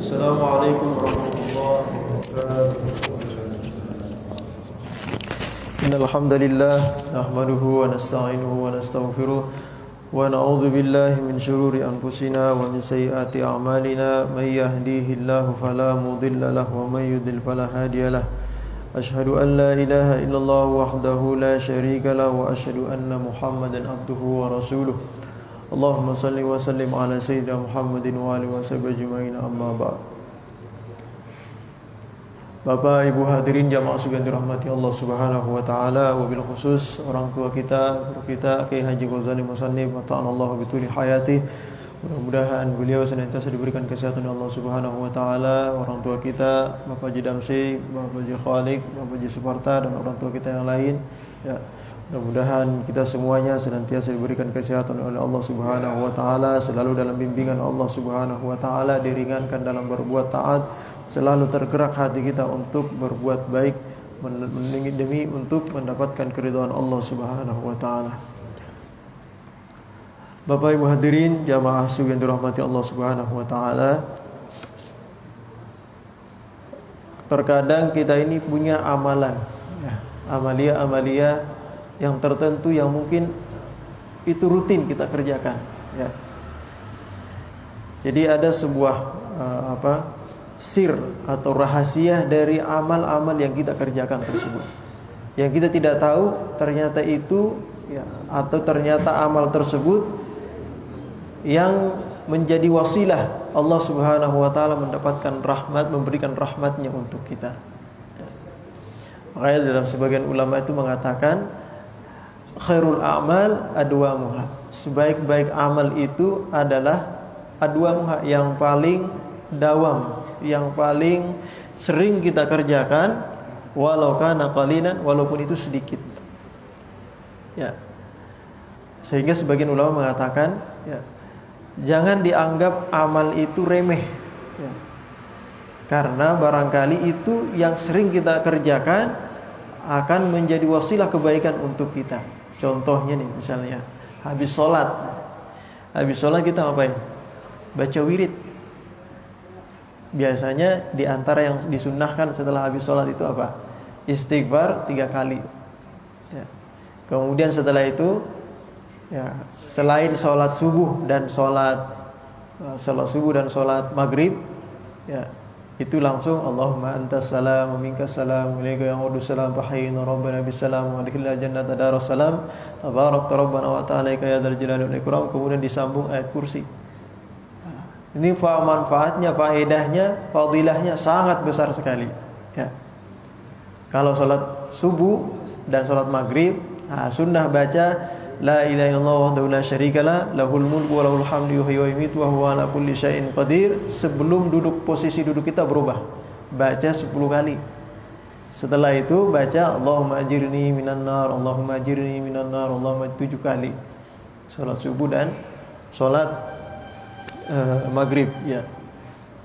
Assalamualaikum warahmatullahi wabarakatuh. Innal hamdalillah nahmaduhu wa nasta'inuhu wa nastaghfiruh wa na'udzu billahi min shururi anfusina wa min sayyiati a'malina may yahdihillahu fala mudilla lahu wa may yudlil fala hadiyalah. Asyhadu an la ilaha illallah wahdahu la syarika lahu wa asyhadu anna Muhammadan abduhu wa rasuluh. Allahumma salli wa sallim ala sayyidina Muhammadin wa alihi washabihi ajmain, amma ba'd. Bapak Ibu hadirin jamaah sekalian dirahmati Allah Subhanahu wa taala, wabil khusus orang tua kita, guru kita Kiai Haji Ghazali Musannif mata'anallahu bituli hayati. Mudah-mudahan beliau senantiasa diberikan kesehatan Allah Subhanahu wa taala. Orang tua kita Bapak Haji Damsi, Bapak Haji Khalik, Bapak Haji Suparta dan orang tua kita yang lain, ya. Mudah-mudahan kita semuanya senantiasa diberikan kesehatan oleh Allah Subhanahu wa taala, selalu dalam bimbingan Allah Subhanahu wa taala, diringankan dalam berbuat taat, selalu tergerak hati kita untuk berbuat baik demi untuk mendapatkan keridhaan Allah Subhanahu wa taala. Bapak Ibu hadirin jamaah yang dirahmati Allah Subhanahu wa taala, terkadang kita ini punya amalan, ya, amalia-amalia yang tertentu yang mungkin itu rutin kita kerjakan, ya. Jadi ada sebuah sir atau rahasia dari amal-amal yang kita kerjakan tersebut, yang kita tidak tahu ternyata itu, ya, atau ternyata amal tersebut yang menjadi wasilah Allah Subhanahu wa taala mendapatkan rahmat, memberikan rahmatnya untuk kita. Makanya dalam sebagian ulama itu mengatakan khairul a'mal adwamuha. Sebaik-baik amal itu adalah adwamuha, yang paling dawam, yang paling sering kita kerjakan, walau kana qalilan, walaupun itu sedikit. Ya. Sehingga sebagian ulama mengatakan, ya, jangan dianggap amal itu remeh, ya. Karena barangkali itu yang sering kita kerjakan akan menjadi wasilah kebaikan untuk kita. Contohnya nih, misalnya habis sholat kita ngapain? Baca wirid. Biasanya di antara yang disunnahkan setelah habis sholat itu apa? Istighfar 3 kali, ya. Kemudian setelah itu, ya, selain sholat subuh dan sholat maghrib, ya, itu langsung Allahumma antas salam wa minkas salam wa ilaika ya'udu salam fahayyina rabbana bisalam wa adkhilna jannata daras salam tabarakta rabbana wa ta'ala ya dzal jalali wal ikram. Kemudian disambung ayat kursi. Ini manfaatnya, faedahnya, fadilahnya sangat besar sekali, ya. Kalau sholat subuh dan sholat maghrib Sunnah baca la ilaha illallah wahdahu la syarikalah lahul mulku wa lahul hamdu yuhyi wa yumiitu wa huwa ala kulli syai'in qadir. Sebelum posisi duduk kita berubah, baca 10 kali. Setelah itu baca Allahumma ajirni minan nar, Allahumma ajirni minan nar, Allahumma 7 kali. Salat subuh dan salat maghrib ya.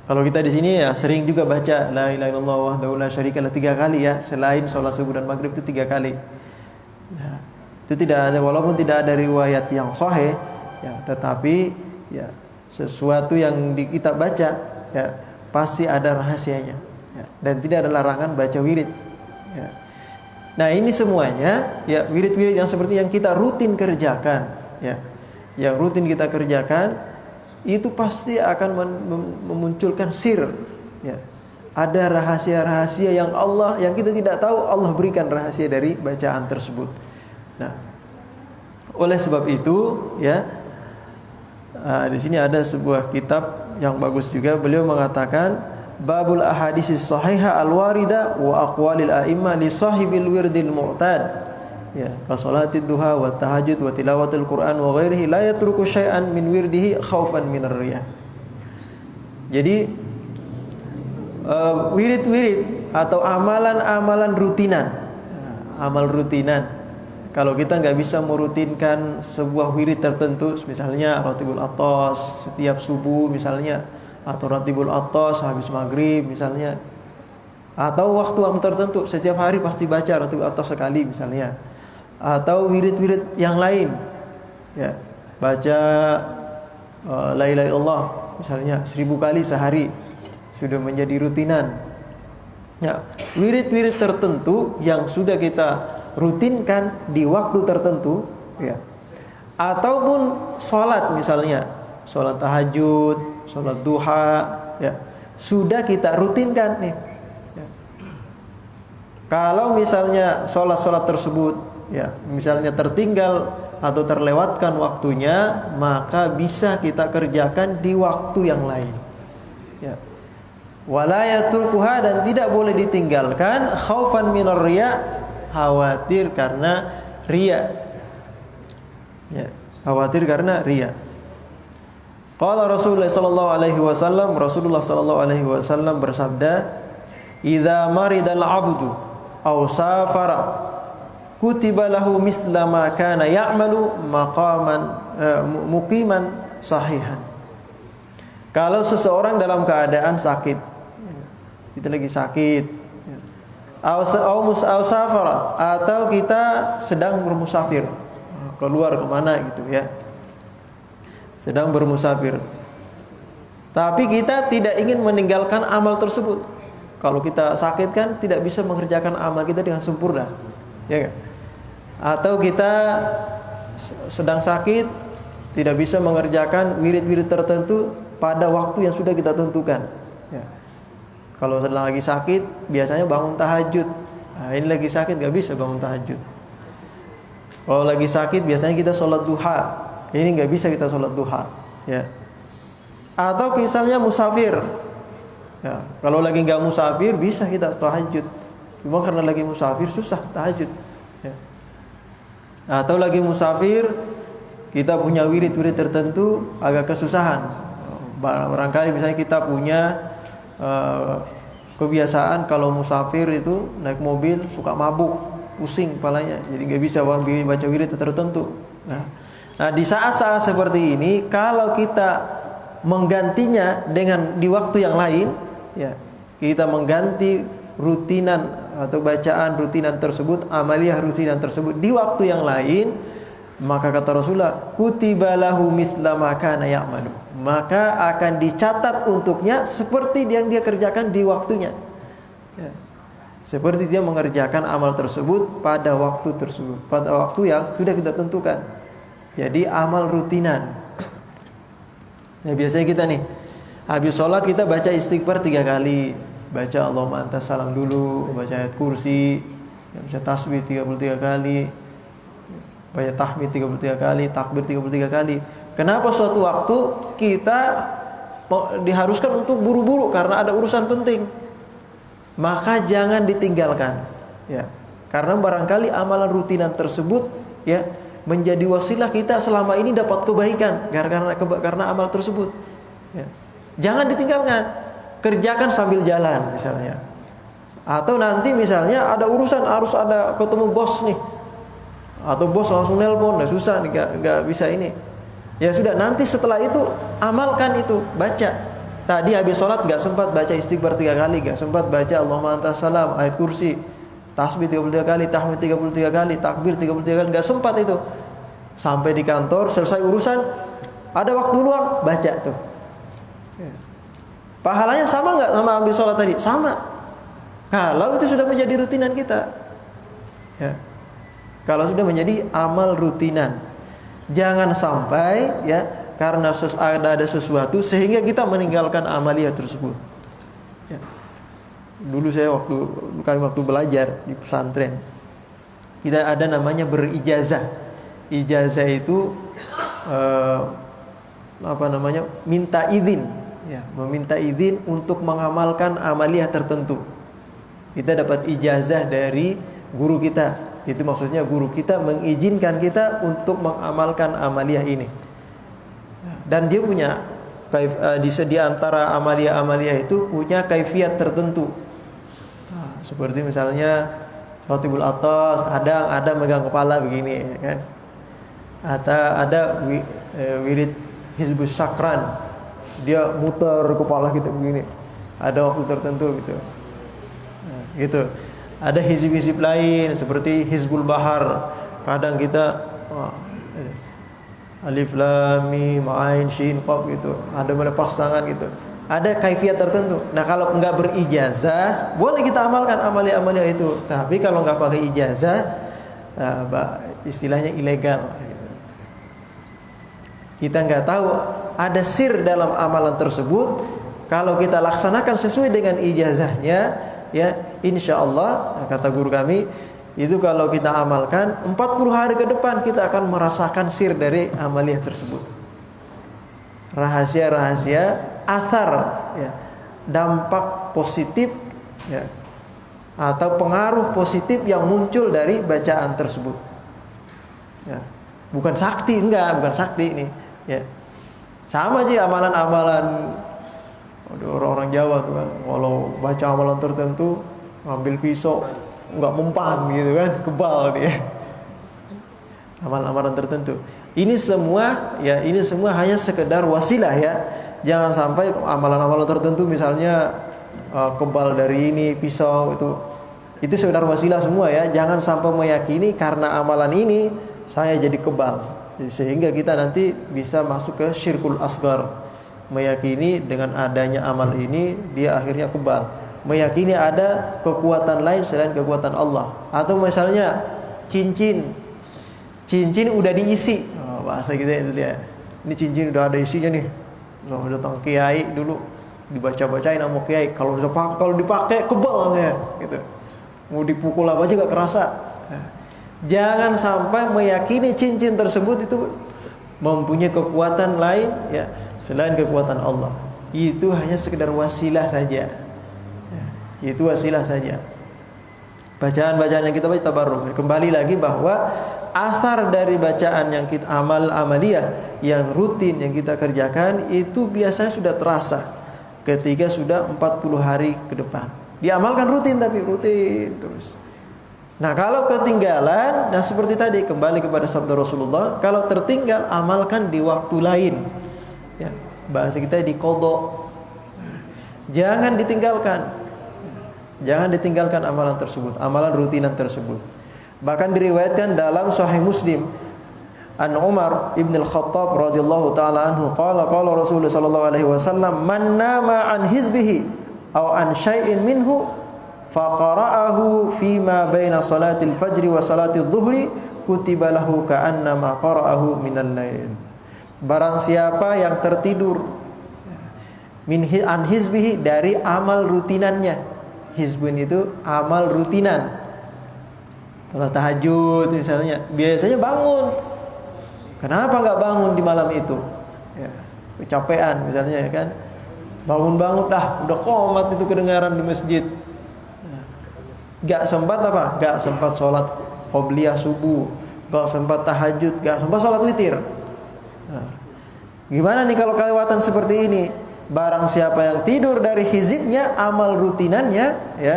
Kalau kita di sini ya sering juga baca la ilaha illallah wahdahu la syarikalah 3 kali ya, selain salat subuh dan maghrib itu 3 kali. Ya, itu tidak ada, walaupun tidak ada riwayat yang sahih ya, tetapi ya sesuatu yang kita baca ya pasti ada rahasianya ya, dan tidak ada larangan baca wirid. Ya. Nah ini semuanya ya wirid-wirid yang seperti yang kita rutin kerjakan ya, yang rutin kita kerjakan itu pasti akan memunculkan sir ya. Ada rahasia-rahasia yang kita tidak tahu, Allah berikan rahasia dari bacaan tersebut. Nah oleh sebab itu ya di sini ada sebuah kitab yang bagus juga, beliau mengatakan Babul ahaditsis sahihah al-warida wa aqwalil a'immah li sahibil wirdil mu'tad. Ya, ka salatid duha wa tahajjud wa tilawatil Qur'an wa ghairihi la yatruku syai'an min wirdihi khaufan minar riyah. Jadi wirid-wirid atau amalan-amalan rutinan. Amal rutinan. Kalau kita enggak bisa merutinkan sebuah wirid tertentu, misalnya Ratibul Athas setiap subuh misalnya, atau Ratibul Athas habis maghrib misalnya, atau waktu tertentu setiap hari pasti baca Ratibul Athas sekali misalnya, atau wirid-wirid yang lain ya, baca la ilaha illallah misalnya 1000 kali sehari sudah menjadi rutinan ya. Wirid-wirid tertentu yang sudah kita rutinkan di waktu tertentu ya, ataupun sholat misalnya, sholat tahajud, sholat duha ya, sudah kita rutinkan nih ya. Kalau misalnya sholat tersebut ya misalnya tertinggal atau terlewatkan waktunya, maka bisa kita kerjakan di waktu yang lain ya. Wala yatrukuha, dan tidak boleh ditinggalkan khaufan minar riya, khawatir karena riya ya, khawatir karena riya. Qala Rasulullah sallallahu alaihi wasallam, Rasulullah sallallahu alaihi wasallam bersabda, "Idza maridal 'abdu aw safara kutiba lahu misla ma kana ya'malu muqiman sahihan." Kalau seseorang dalam keadaan sakit, kita lagi sakit, aw safara, atau kita sedang bermusafir, keluar kemana gitu ya, sedang bermusafir, tapi kita tidak ingin meninggalkan amal tersebut. Kalau kita sakit kan tidak bisa mengerjakan amal kita dengan sempurna, ya kan? Atau kita sedang sakit, tidak bisa mengerjakan wirid-wirid tertentu pada waktu yang sudah kita tentukan ya. Kalau sedang lagi sakit biasanya bangun tahajud, nah, ini lagi sakit gak bisa bangun tahajud. Kalau lagi sakit biasanya kita sholat duha, ini nggak bisa kita sholat duha ya. Atau misalnya musafir ya, kalau lagi nggak musafir bisa kita tahajud, cuma karena lagi musafir susah tahajud ya. Atau lagi musafir kita punya wirid-wirid tertentu agak kesusahan. Barangkali misalnya kita punya kebiasaan kalau musafir itu naik mobil suka mabuk, pusing kepalanya, jadi nggak bisa baca wirid tertentu. Nah di saat-saat seperti ini, kalau kita menggantinya dengan di waktu yang lain ya, kita mengganti rutinan atau bacaan rutinan tersebut, amaliyah rutinan tersebut di waktu yang lain, maka kata Rasulullah, kutiba lahu misla ma kana ya'malu, maka akan dicatat untuknya seperti yang dia kerjakan di waktunya ya. Seperti dia mengerjakan amal tersebut pada waktu tersebut, pada waktu yang sudah kita tentukan. Jadi amal rutinan. Nah biasanya kita nih habis sholat kita baca istighfar 3 kali, baca Allahumma antas salam dulu, baca ayat kursi, baca tasbih 33 kali, baca tahmid 33 kali, takbir 33 kali. Kenapa suatu waktu kita diharuskan untuk buru-buru karena ada urusan penting? Maka jangan ditinggalkan ya. Karena barangkali amalan rutinan tersebut ya menjadi wasilah kita selama ini dapat kebaikan karena amal tersebut. Ya. Jangan ditinggalkan. Kerjakan sambil jalan misalnya. Atau nanti misalnya ada urusan harus ada ketemu bos nih. Atau bos langsung nelpon, nah susah nih enggak bisa ini. Ya sudah, nanti setelah itu amalkan itu, baca. Tadi habis sholat enggak sempat baca istighfar 3 kali, enggak sempat baca Allahumma antas salam, ayat kursi, tasbih 33 kali, tahmid 33 kali, takbir 33 kali, enggak sempat itu. Sampai di kantor, selesai urusan, ada waktu luang, baca tuh. Pahalanya sama enggak sama habis sholat tadi? Sama. Kalau itu sudah menjadi rutinan kita. Ya. Kalau sudah menjadi amal rutinan. Jangan sampai ya karena ada sesuatu sehingga kita meninggalkan amaliyah tersebut. Ya. Dulu saya waktu belajar di pesantren, kita ada namanya berijazah. Ijazah itu minta izin, ya, meminta izin untuk mengamalkan amaliyah tertentu. Kita dapat ijazah dari guru kita. Itu maksudnya guru kita mengizinkan kita untuk mengamalkan amaliyah ini. Dan dia punya di antara amaliyah itu punya kaifiat tertentu. Seperti misalnya Rotibul Atas, ada megang kepala begini, kan? Ada wirid Hizbus Syakran, dia muter kepala kita begini. Ada waktu tertentu gitu. Gitu. Ada hizib-hizib lain seperti Hizbul Bahar. Kadang kita Alif Lam Mim Ain Shin Qaf gitu. Ada melepas tangan gitu. Ada kaifiat tertentu. Nah, kalau enggak berijazah, boleh kita amalkan amalia-amalia itu. Tapi kalau enggak pakai ijazah, istilahnya ilegal gitu. Kita enggak tahu ada sir dalam amalan tersebut. Kalau kita laksanakan sesuai dengan ijazahnya, ya insyaallah, kata guru kami, itu kalau kita amalkan 40 hari ke depan kita akan merasakan sir dari amaliyah tersebut. Rahasia-rahasia athar, ya, dampak positif, ya, atau pengaruh positif yang muncul dari bacaan tersebut. Ya. Bukan sakti, bukan sakti ini. Ya. Sama sih amalan-amalan orang-orang Jawa tuh kan, kalau baca amalan tertentu ngambil pisau nggak mempan gitu kan, kebal dia. Amalan-amalan tertentu. Ini semua hanya sekedar wasilah ya. Jangan sampai amalan-amalan tertentu misalnya kebal dari ini pisau itu sekedar wasilah semua ya. Jangan sampai meyakini karena amalan ini saya jadi kebal. Sehingga kita nanti bisa masuk ke syirkul asghar. Meyakini dengan adanya amal ini dia akhirnya kebal. Meyakini ada kekuatan lain selain kekuatan Allah. Atau misalnya cincin udah diisi. Bahasa kita itu dia. Ini cincin udah ada isinya nih. Kalau datang kiai dulu dibaca-bacain sama kiai, kalau dipakai kebal ya gitu. Mau dipukul apa aja gak kerasa. Jangan sampai meyakini cincin tersebut itu mempunyai kekuatan lain ya selain kekuatan Allah. Itu hanya sekedar wasilah saja. Itu wasilah saja. Bacaan-bacaan yang kita baca tabarruk. Kembali lagi bahwa asar dari bacaan yang kita amaliyah yang rutin yang kita kerjakan itu biasanya sudah terasa ketika sudah 40 hari ke depan. Diamalkan rutin tapi rutin terus. Nah, kalau ketinggalan, nah seperti tadi kembali kepada sabda Rasulullah, kalau tertinggal amalkan di waktu lain. Ya, bahasa kita diqadha. Jangan ditinggalkan. Jangan ditinggalkan amalan tersebut, amalan rutinan tersebut. Bahkan diriwayatkan dalam Sahih Muslim an Umar ibn al-Khattab radhiyallahu taala anhu qala Rasulullah sallallahu alaihi wasallam man nama an hizbihi aw an syai'in minhu faqara'ahu fima baina salatil fajri wa salatil dhuhri kutiba lahu ka'annama qara'ahu minal lail. Barang siapa yang tertidur an hizbihi dari amal rutinannya. Hizbun itu amal rutinan. Setelah tahajud misalnya, biasanya bangun. Kenapa enggak bangun di malam itu? Ya, kecapean misalnya ya kan. Bangun-bangun udah qomat itu kedengaran di masjid. Gak sempat apa? Gak sempat sholat qobliyah subuh, gak sempat tahajud, gak sempat sholat witir. Nah, gimana nih kalau kelewatan seperti ini? Barang siapa yang tidur dari hizibnya, amal rutinannya, ya,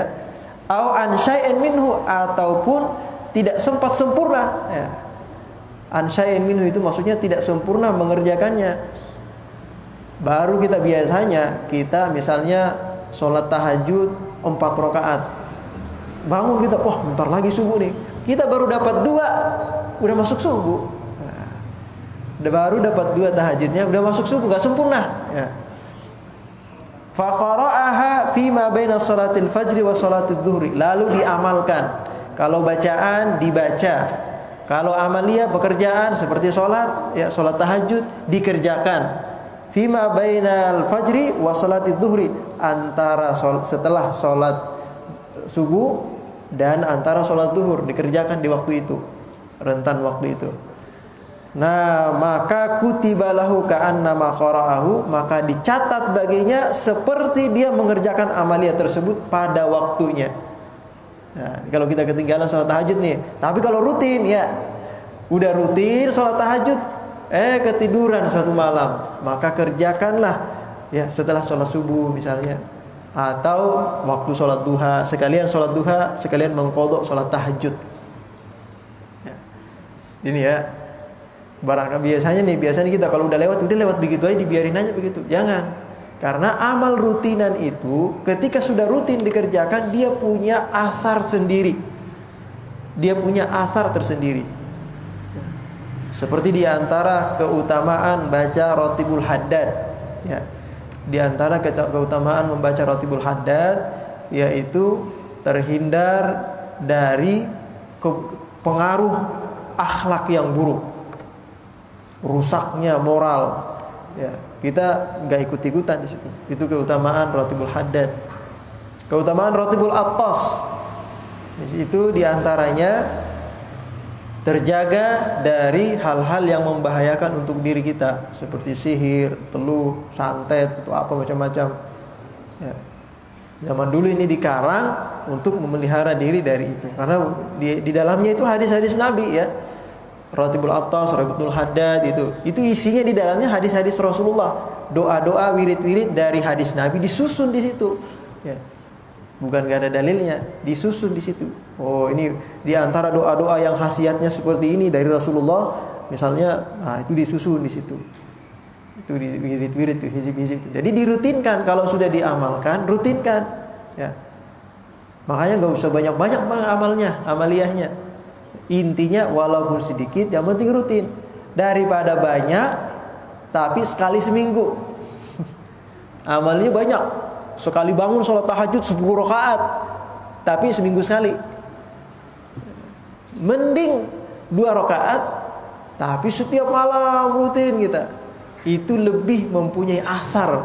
au an syai'in minhu, ataupun tidak sempat sempurna, ya. An syai'in minhu itu maksudnya tidak sempurna mengerjakannya. Baru kita biasanya misalnya sholat tahajud 4 rakaat. Bangun kita, wah bentar lagi subuh nih. Kita baru dapat 2, udah masuk subuh. Baru dapat 2 tahajudnya, udah masuk subuh, gak sempurna, ya. Faqara'aha fima baina salatil fajri wa salatil dhuhri, lalu diamalkan. Kalau bacaan dibaca, kalau amalia pekerjaan seperti sholat, ya sholat tahajud dikerjakan. Fima bainal fajri wa salatil dhuhri, antara setelah sholat subuh dan antara sholat zuhur, dikerjakan di waktu itu, rentan waktu itu. Nah, maka kutiba lahu ka'annama qara'ahu, maka dicatat baginya seperti dia mengerjakan amalia tersebut pada waktunya. Nah, kalau kita ketinggalan sholat tahajud nih, tapi kalau rutin, ya udah rutin sholat tahajud, ketiduran suatu malam, maka kerjakanlah, ya setelah sholat subuh misalnya, atau waktu sholat duha, sekalian sholat duha, sekalian mengqadha sholat tahajud. Ya. Ini ya, biasanya kita kalau udah lewat begitu aja, dibiarin aja begitu. Jangan, karena amal rutinan itu ketika sudah rutin dikerjakan, dia punya asar sendiri, dia punya asar tersendiri. Seperti diantara keutamaan baca Ratibul Haddad, ya. Di antara keutamaan membaca Ratibul Haddad, yaitu terhindar dari pengaruh akhlak yang buruk, rusaknya moral, ya. Kita nggak ikut-ikutan di situ. Itu keutamaan Ratibul Haddad. Keutamaan Ratibul Attas, itu diantaranya terjaga dari hal-hal yang membahayakan untuk diri kita, seperti sihir, teluh, santet, atau apa macam-macam. Ya. Zaman dulu ini dikarang untuk memelihara diri dari itu, karena di dalamnya itu hadis-hadis Nabi, ya. Ratibul Attas, Ratibul Haddad, itu isinya di dalamnya hadis-hadis Rasulullah, doa-doa, wirid-wirid dari hadis Nabi disusun di situ. Ya. Bukan gak ada dalilnya, disusun di situ. Oh, ini di antara doa-doa yang khasiatnya seperti ini dari Rasulullah, misalnya, itu disusun di situ. Itu di wirid-wirid itu, hizib-hizib itu. Jadi dirutinkan, kalau sudah diamalkan, rutinkan, ya. Makanya enggak usah banyak-banyak amaliyahnya. Intinya walaupun sedikit, yang penting rutin. Daripada banyak tapi sekali seminggu. Amalnya banyak. Sekali bangun sholat tahajud 10 rakaat, tapi seminggu sekali. Mending 2 rakaat, tapi setiap malam rutin kita. Itu lebih mempunyai asar,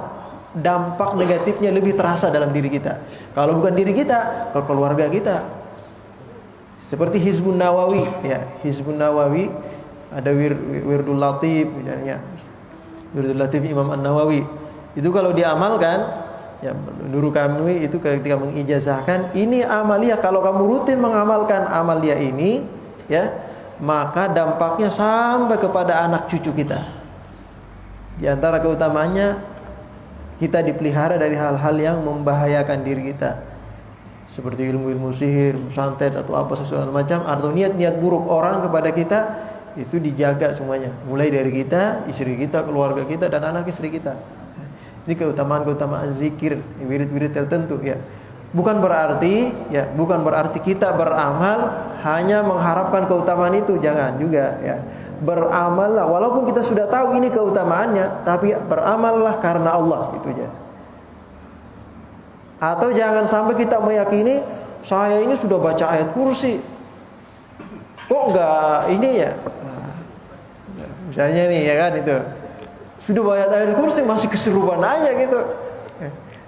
dampak negatifnya lebih terasa dalam diri kita. Kalau bukan diri kita, ke keluarga kita. Seperti Hizbun Nawawi, ya. Hizbun Nawawi ada Wirdul Latif misalnya. Wirdul Latif Imam An-Nawawi. Itu kalau diamalkan, ya, menurut kami itu ketika mengijazahkan, ini amalia, kalau kamu rutin mengamalkan amalia ini, ya, maka dampaknya sampai kepada anak cucu kita. Di antara keutamaannya, kita dipelihara dari hal-hal yang membahayakan diri kita, seperti ilmu-ilmu sihir, santet, atau apa sesuatu macam, atau niat-niat buruk orang kepada kita, itu dijaga semuanya, mulai dari kita, istri kita, keluarga kita, dan anak istri kita. Ini keutamaan zikir, wirid-wirid tertentu, ya. Bukan berarti kita beramal hanya mengharapkan keutamaan itu, jangan juga, ya. Beramallah walaupun kita sudah tahu ini keutamaannya, tapi beramallah karena Allah, itu aja. Atau jangan sampai kita meyakini saya ini sudah baca ayat kursi, kok enggak ini ya. Misalnya nih, ya kan, itu sudah baca ayat kursi masih keserupan aja gitu.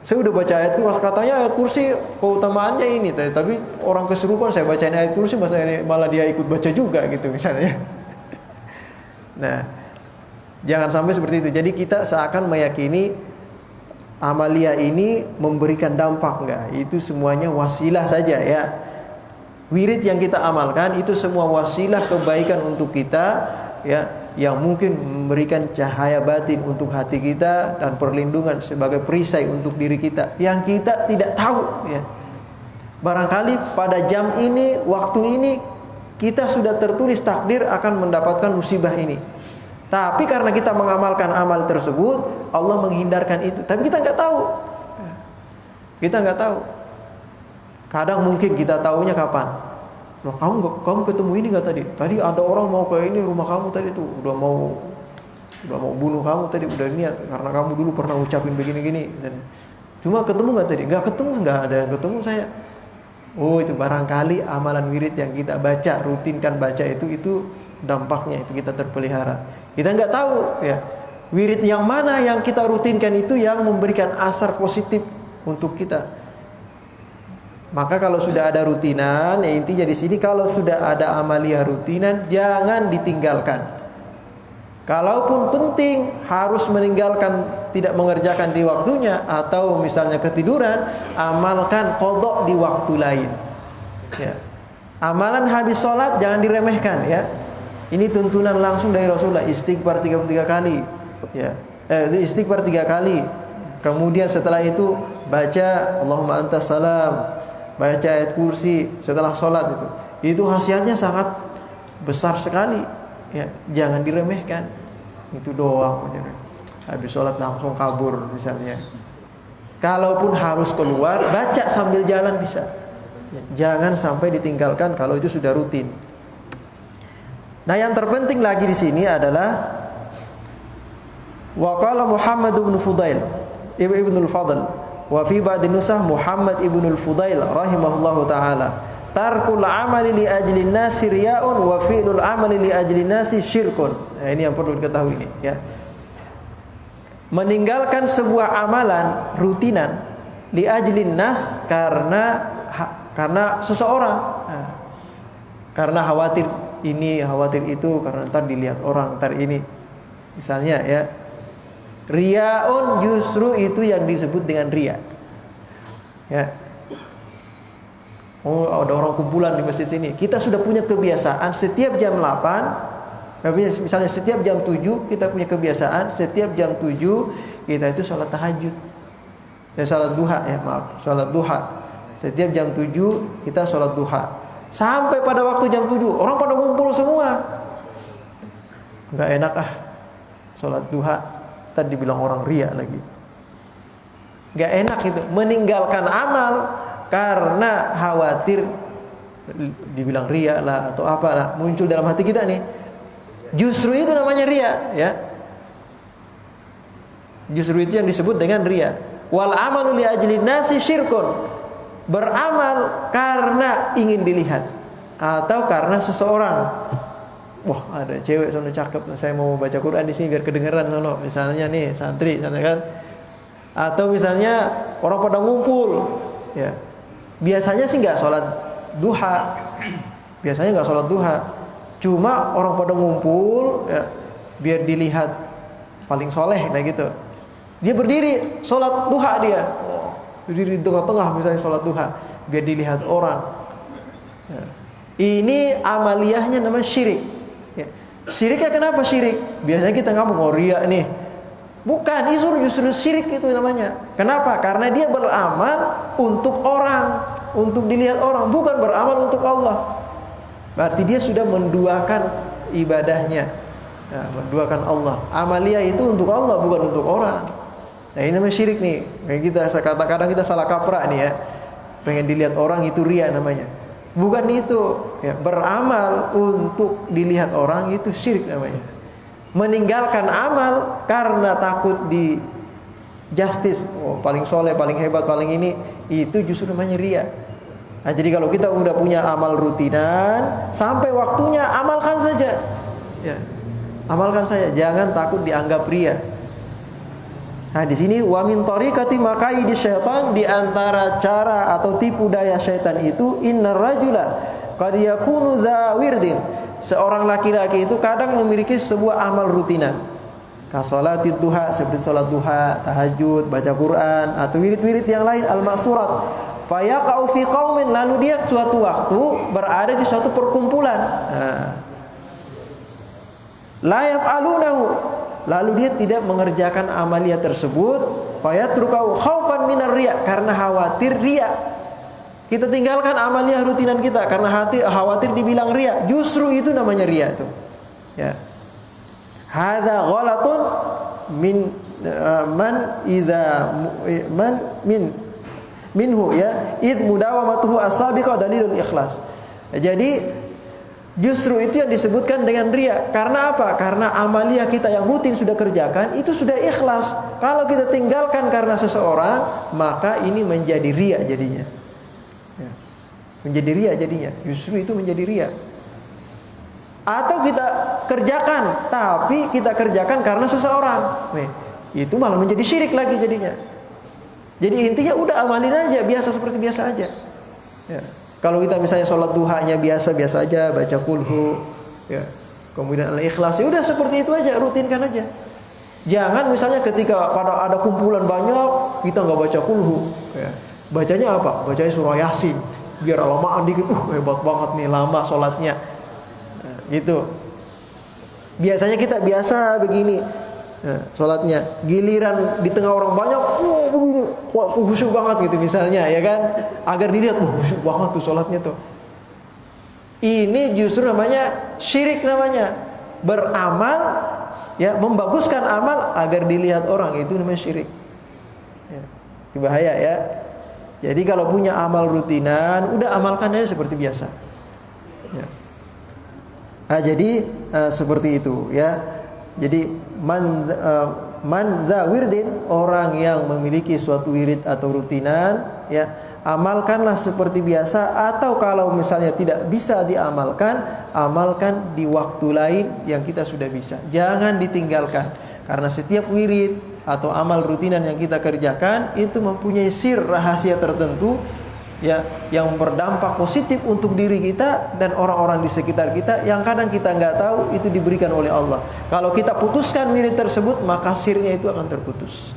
Saya udah baca ayat kursi, katanya ayat kursi keutamaannya ini, tapi orang keserupan saya bacain ayat kursi malah dia ikut baca juga gitu misalnya. Nah, jangan sampai seperti itu. Jadi kita seakan meyakini amalia ini memberikan dampak, enggak. Itu semuanya wasilah saja, ya. Wirid yang kita amalkan itu semua wasilah kebaikan untuk kita, ya, yang mungkin memberikan cahaya batin untuk hati kita dan perlindungan sebagai perisai untuk diri kita yang kita tidak tahu, ya. Barangkali pada jam ini, waktu ini kita sudah tertulis takdir akan mendapatkan musibah ini. Tapi karena kita mengamalkan amal tersebut, Allah menghindarkan itu. Tapi kita nggak tahu. Kita nggak tahu. Kadang mungkin kita tahunya kapan? Loh, kamu ketemu ini nggak tadi? Tadi ada orang mau ke ini rumah kamu tadi tuh, udah mau bunuh kamu tadi, udah niat karena kamu dulu pernah ucapin begini-gini. Cuma ketemu nggak tadi? Nggak ketemu, nggak ada yang ketemu saya. Oh, itu barangkali amalan wirid yang kita baca, rutinkan baca itu dampaknya itu kita terpelihara. Kita nggak tahu, ya. Wirid yang mana yang kita rutinkan itu yang memberikan asar positif untuk kita. Maka kalau sudah ada rutinan, ya intinya di sini kalau sudah ada amalia rutinan jangan ditinggalkan. Kalaupun penting harus meninggalkan, tidak mengerjakan di waktunya, atau misalnya ketiduran, amalkan qadha di waktu lain. Ya. Amalan habis sholat jangan diremehkan, ya. Ini tuntunan langsung dari Rasulullah, istighfar 33 kali, ya. Istighfar 3 kali. Kemudian setelah itu baca Allahumma antas salam, baca ayat kursi setelah sholat itu khasiatnya sangat besar sekali, ya. Jangan diremehkan. Itu doang, habis sholat langsung kabur misalnya. Kalaupun harus keluar, baca sambil jalan bisa, ya. Jangan sampai ditinggalkan kalau itu sudah rutin. Nah, yang terpenting lagi di sini adalah waqala Muhammad ibn Fudail ibnul Fadl wa fi ba'd nusah Muhammad ibnul Fudail rahimahullahu taala, tarkul amali li ajli nasi riya'un wa fi'lul amali li ajli nasi syirkun. Nah, ini yang perlu diketahui ini, ya. Meninggalkan sebuah amalan rutinan li ajli nas karena seseorang. Nah, karena khawatir ini, khawatir itu, karena ntar dilihat orang, ntar ini. Misalnya, ya. Riya'un justru itu yang disebut dengan riya. Ya. Oh, ada orang kumpulan di masjid sini. Kita sudah punya kebiasaan setiap jam 8, misalnya setiap jam 7 kita punya kebiasaan setiap jam 7 kita itu sholat tahajud. Sholat duha, ya, maaf, sholat duha. Setiap jam 7 kita sholat duha. Sampai pada waktu jam 7 orang pada ngumpul semua. Enggak enak sholat duha. Tadi dibilang orang riya lagi. Enggak enak itu, meninggalkan amal karena khawatir dibilang riya lah atau apalah muncul dalam hati kita nih. Justru itu namanya riya, ya. Justru itu yang disebut dengan riya. Wal amalu li ajli nasi syirkun. Beramal karena ingin dilihat atau karena seseorang. Wah, ada cewek sono cakep, saya mau baca Quran di sini biar kedengeran sono. Misalnya nih santri, kan? Atau misalnya orang pada ngumpul, ya. Biasanya sih nggak sholat duha, biasanya nggak sholat duha. Cuma orang pada ngumpul, ya, biar dilihat paling soleh, kayak gitu. Dia berdiri sholat duha dia, berdiri di tengah-tengah misalnya sholat duha, biar dilihat orang. Ya. Ini amaliyahnya namanya syirik. Ya. Syiriknya kenapa syirik? Biasanya kita ngomong riya nih. Bukan, justru syirik itu namanya. Kenapa? Karena dia beramal untuk orang, untuk dilihat orang, bukan beramal untuk Allah. Berarti dia sudah menduakan ibadahnya, ya, menduakan Allah. Amaliyah itu untuk Allah, bukan untuk orang. Nah, ini namanya syirik nih. Kayak kita kadang kita salah kaprah nih, ya. Pengen dilihat orang itu riya namanya. Bukan itu, ya. Beramal untuk dilihat orang itu syirik namanya. Meninggalkan amal karena takut di justice, paling soleh, paling hebat, paling ini, itu justru namanya riya. Nah, jadi kalau kita udah punya amal rutinan, sampai waktunya amalkan saja, ya. Amalkan saja, jangan takut dianggap riya. Nah, di sini wa min tariqati makaidi syaitan, di antara cara atau tipu daya syaitan itu innar rajula qad yakunu dza wirdin. Seorang laki-laki itu kadang memiliki sebuah amal rutinan. Ka salatid duha, seperti salat duha, tahajud, baca Quran, atau wirid-wirid yang lain al-ma'surat. Fayaqa'u fi qaumin, lalu dia suatu waktu berada di suatu perkumpulan. La yaf'alunahu, lalu dia tidak mengerjakan amalia tersebut. Fayatrukau khaufan minar riya, karena khawatir riya. Kita tinggalkan amalia rutinan kita karena khawatir dibilang riya. Justru itu namanya riya itu. Ya. Hadza ghalatun min man idza man minhu ya id mudawamatuhu as-sabiqa dalilul ikhlas. Jadi justru itu yang disebutkan dengan riya. Karena apa? Karena amalia kita yang rutin sudah kerjakan itu sudah ikhlas. Kalau kita tinggalkan karena seseorang, maka ini menjadi riya jadinya. Ya. Menjadi riya jadinya. Justru itu menjadi riya. Atau kita kerjakan, tapi kita kerjakan karena seseorang. Nih, itu malah menjadi syirik lagi jadinya. Jadi intinya udah amalin aja biasa seperti biasa aja. Ya. Kalau kita misalnya sholat duhanya biasa-biasa aja, baca kulhu, ya. Kemudian al-ikhlas, ya udah seperti itu aja, rutinkan aja. Jangan misalnya ketika pada ada kumpulan banyak kita nggak baca kulhu, ya. Bacanya apa? Bacanya surah Yasin, biar lamaan dikit, hebat banget nih lama sholatnya. Nah, gitu. Biasanya kita biasa begini. Nah, sholatnya giliran di tengah orang banyak, khusyuk banget gitu misalnya, ya kan? Agar dilihat, khusyuk banget tuh sholatnya tuh. Ini justru namanya syirik namanya. Beramal, ya, membaguskan amal agar dilihat orang, itu namanya syirik. Ya, bahaya ya. Jadi kalau punya amal rutinan, udah amalkan aja seperti biasa. Ya. Nah, jadi seperti itu ya. Jadi man za wirdin, orang yang memiliki suatu wirid atau rutinan, ya, amalkanlah seperti biasa. Atau kalau misalnya tidak bisa diamalkan, amalkan di waktu lain yang kita sudah bisa. Jangan ditinggalkan, karena setiap wirid atau amal rutinan yang kita kerjakan itu mempunyai sir rahasia tertentu, ya, yang berdampak positif untuk diri kita dan orang-orang di sekitar kita yang kadang kita nggak tahu itu diberikan oleh Allah. Kalau kita putuskan wirid tersebut, maka sirnya itu akan terputus,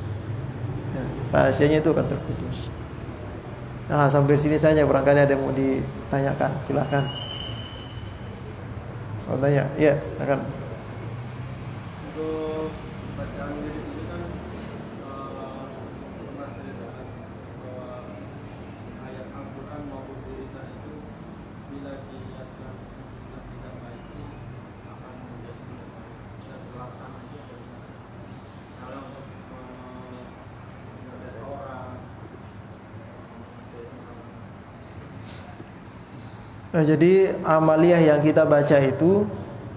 ya, rahasianya itu akan terputus. Nah, sampai sini saja, barangkali ada yang mau ditanyakan, silakan. Mau tanya? Ya, silakan. Untuk bacaan wirid ini kan pernah saya dengar bahwa ayat Al-Quran maupun wiridan itu bila dilihatkan tidak baik itu akan menjadi tidak baik dan terlaksana itu kalau untuk mengajar orang. Nah, jadi amaliyah yang kita baca itu,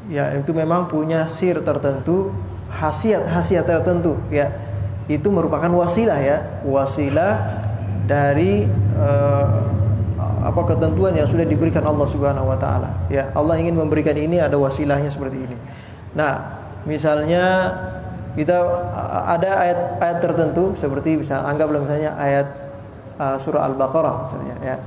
ya, itu memang punya sir tertentu, khasiat tertentu, ya. Itu merupakan wasilah, ya, wasilah dari ketentuan yang sudah diberikan Allah Subhanahu wa taala. Ya, Allah ingin memberikan ini, ada wasilahnya seperti ini. Nah, misalnya kita ada ayat-ayat tertentu seperti anggaplah misalnya ayat surah Al-Baqarah misalnya, ya.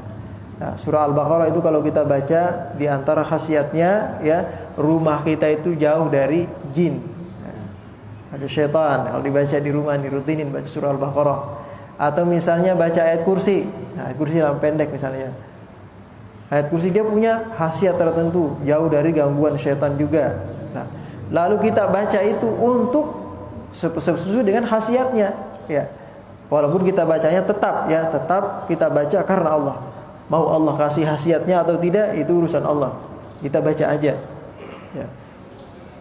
Nah, surah Al-Baqarah itu kalau kita baca, di antara khasiatnya, ya, rumah kita itu jauh dari jin. Ada syaitan. Kalau dibaca di rumah, dirutinin baca surah Al-Baqarah. Atau misalnya baca ayat kursi. Nah, ayat kursi dalam pendek misalnya. Ayat kursi dia punya khasiat tertentu, jauh dari gangguan syaitan juga. Nah, lalu kita baca itu untuk sesuai dengan khasiatnya, ya. Walaupun kita bacanya tetap kita baca karena Allah. Mau Allah kasih khasiatnya atau tidak, itu urusan Allah. Kita baca aja, ya.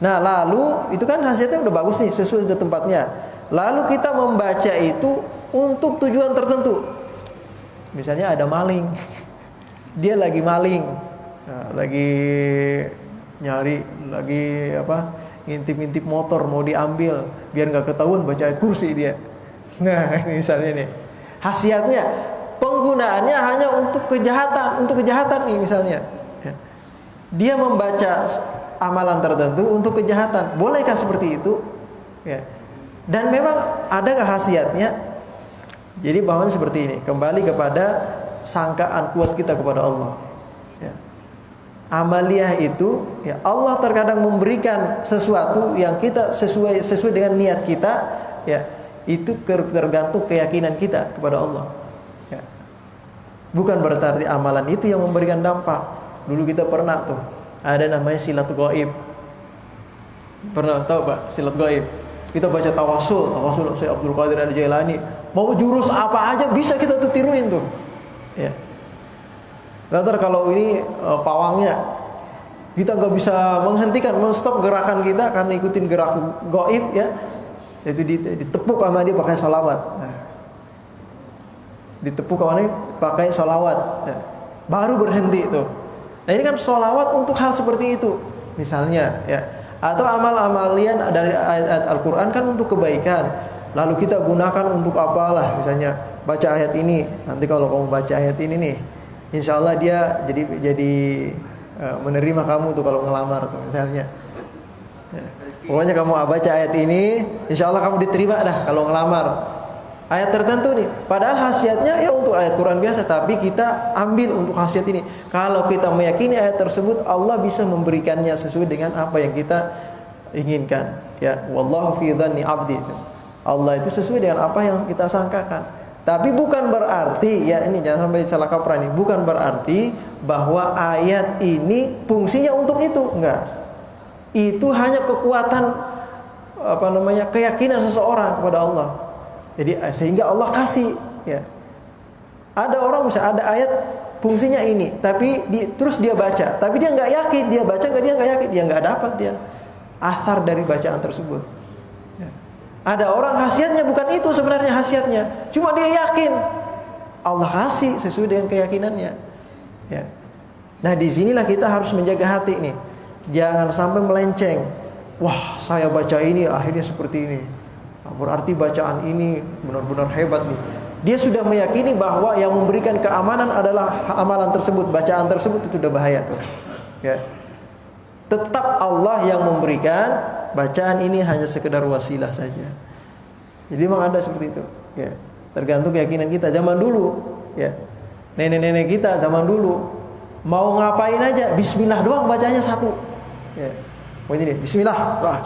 Nah, lalu itu kan khasiatnya udah bagus nih, sesuai dengan tempatnya. Lalu kita membaca itu untuk tujuan tertentu. Misalnya ada maling, dia lagi maling, nah, lagi nyari, lagi ngintip-ngintip motor mau diambil, biar nggak ketahuan baca ayat kursi dia. Nah, misalnya nih, khasiatnya penggunaannya hanya untuk kejahatan nih misalnya. Dia membaca amalan tertentu untuk kejahatan. Bolehkah seperti itu? Ya. Dan memang adakah khasiatnya? Jadi bahwa seperti ini, kembali kepada sangkaan kuat kita kepada Allah. Ya. Amaliyah itu, ya, Allah terkadang memberikan sesuatu yang kita sesuai dengan niat kita, ya, itu tergantung keyakinan kita kepada Allah. Bukan berarti amalan itu yang memberikan dampak. Dulu kita pernah tuh ada namanya silat gaib. Pernah tahu Pak silat gaib? Kita baca tawasul Syekh Abdul Qadir Al-Jailani. Mau jurus apa aja bisa kita tuh tiruin tuh. Ya. Lantar kalau ini pawangnya kita nggak bisa menghentikan, men-stop gerakan kita karena ikutin gerak gaib ya. Itu ditepuk sama dia pakai sholawat. Nah, ditepuk sama dia pakai sholawat. Nah, baru berhenti tuh. Nah ini kan sholawat untuk hal seperti itu. Misalnya ya. Atau amal-amalian dari ayat-ayat Al-Quran kan untuk kebaikan. Lalu kita gunakan untuk apalah. Misalnya baca ayat ini. Nanti kalau kamu baca ayat ini nih, insya Allah dia jadi menerima kamu tuh kalau ngelamar tuh misalnya. Ya. Pokoknya kamu baca ayat ini, insya Allah kamu diterima dah kalau ngelamar. Ayat tertentu nih, padahal khasiatnya ya untuk ayat Quran biasa, tapi kita ambil untuk khasiat ini. Kalau kita meyakini ayat tersebut, Allah bisa memberikannya sesuai dengan apa yang kita inginkan. Ya, wallahu fi dhanni 'abdi. Allah itu sesuai dengan apa yang kita sangkakan. Tapi bukan berarti ya ini jangan sampai salah kaprah nih. Bukan berarti bahwa ayat ini fungsinya untuk itu, enggak. Itu hanya kekuatan keyakinan seseorang kepada Allah. Jadi sehingga Allah kasih ya. Ada orang bisa ada ayat fungsinya ini, tapi terus dia baca, tapi dia nggak yakin, dia baca dia nggak yakin, dia nggak dapat dia asar dari bacaan tersebut. Ya. Ada orang khasiatnya bukan itu sebenarnya khasiatnya, cuma dia yakin Allah kasih sesuai dengan keyakinannya. Ya. Nah disinilah kita harus menjaga hati nih, jangan sampai melenceng. Wah saya baca ini akhirnya seperti ini. Berarti bacaan ini benar-benar hebat nih. Dia sudah meyakini bahwa yang memberikan keamanan adalah amalan tersebut, bacaan tersebut, itu udah bahaya tuh. Ya. Tetap Allah yang memberikan, bacaan ini hanya sekedar wasilah saja. Jadi memang ada seperti itu. Ya. Tergantung keyakinan kita. Zaman dulu, ya. Nenek-nenek kita zaman dulu mau ngapain aja, bismillah doang bacanya satu. Ya. Oh ini nih, bismillah. Wah,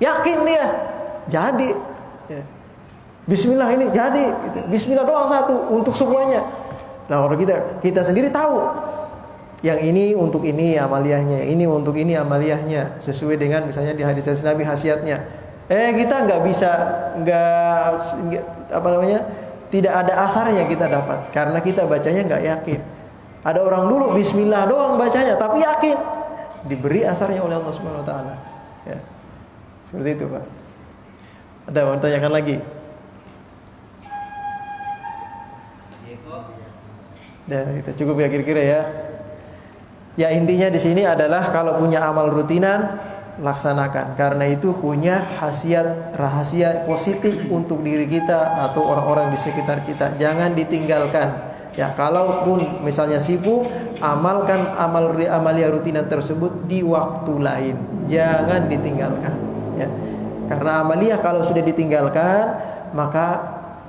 yakin dia. Jadi ya. Bismillah ini jadi gitu. Bismillah doang satu untuk semuanya. Nah kalau kita sendiri tahu yang ini untuk ini amaliyahnya, ini untuk ini amaliyahnya, sesuai dengan misalnya di hadis Nabi khasiatnya. Kita nggak bisa tidak ada asarnya kita dapat karena kita bacanya nggak yakin. Ada orang dulu Bismillah doang bacanya tapi yakin diberi asarnya oleh Allah Subhanahu Wa Taala. Ya. Seperti itu Pak. Ada mau tanyakan lagi? Dah, kita cukup ya kira-kira ya. Ya intinya di sini adalah kalau punya amal rutinan laksanakan karena itu punya khasiat rahasia positif untuk diri kita atau orang-orang di sekitar kita. Jangan ditinggalkan. Ya kalaupun misalnya sibuk, amalkan amalia rutinan tersebut di waktu lain. Jangan ditinggalkan. Ya. Karena amaliyah kalau sudah ditinggalkan, maka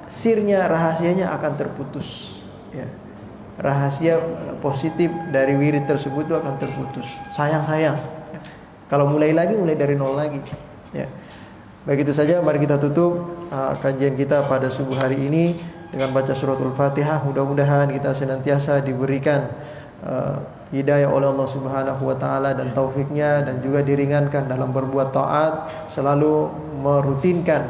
sirnya, rahasianya akan terputus. Ya. Rahasia positif dari wirid tersebut itu akan terputus. Sayang. Ya. Kalau mulai dari nol lagi. Ya. Baik itu saja, mari kita tutup kajian kita pada subuh hari ini dengan baca suratul Fatihah. Mudah-mudahan kita senantiasa diberikan hidayah oleh Allah Subhanahu wa taala dan taufiknya, dan juga diringankan dalam berbuat taat, selalu merutinkan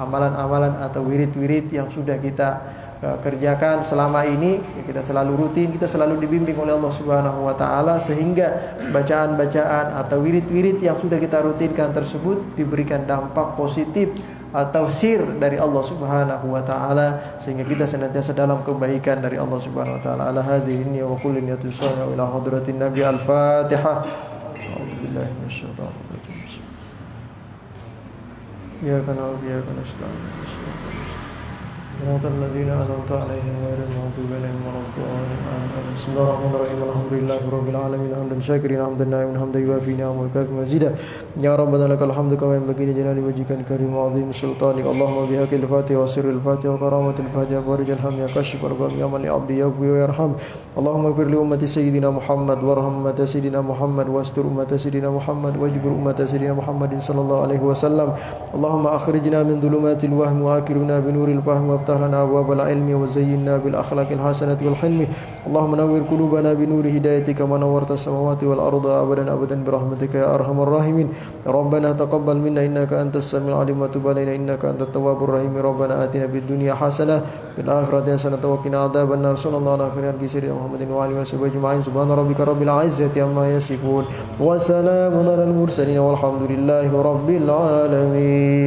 amalan-amalan atau wirid-wirid yang sudah kita kerjakan selama ini. Kita selalu rutin, kita selalu dibimbing oleh Allah Subhanahu wa taala sehingga bacaan-bacaan atau wirid-wirid yang sudah kita rutinkan tersebut diberikan dampak positif atau sir dari Allah Subhanahu wa taala sehingga kita senantiasa dalam kebaikan dari Allah Subhanahu wa taala. Ala hadhihi wa kulli niyatin sallallahu ila hadratin nabi al-fatihah. A'udzubillahi minasyaitonir rajim. Ya kana ya kana astagfirullah. صراط الذين أنعمت عليهم غير المغضوب عليهم ولا الضالين آمين. بسم الله الرحمن الرحيم الحمد لله رب العالمين حمدا شاكرا حمدا نائما حمدا يوافي نعمه ويكافئ مزيدا يا ربنا لك الحمد كما ينبغي لجلال وجهك الكريم وعظيم سلطانك اللهم بحق الفاتحة وسر الفاتحة وكرامة الفاتحة وفرج الهم يا كاشف الغم يا من لعبدي يغفر ويرحم اللهم اغفر لأمة سيدنا محمد وارحم أمة سيدنا محمد واستر أمة سيدنا محمد واجبر أمة سيدنا محمد صلى الله عليه وسلم اللهم أخرجنا من ظلمات الوهم وأكرمنا بنور الفهم وافتح لنا أبواب العلم وزينا بالأخلاق الحسنة والحلم اللهم نور قلوبنا بنور هدايتك كما نورت السماوات والأرض أبدا أبدا برحمتك يا أرحم الراحمين ربنا تقبل منا إنك أنت السميع العليم وتب علينا إنك أنت التواب الرحيم ربنا آتنا في الدنيا حسنة في الآخرة حسنة وقنا عذاب النار صلى الله على خير سيدنا محمد وعلى آله وصحبه أجمعين سبحان ربك رب العزة عما يصفون وسلام على المرسلين والحمد لله رب العالمين.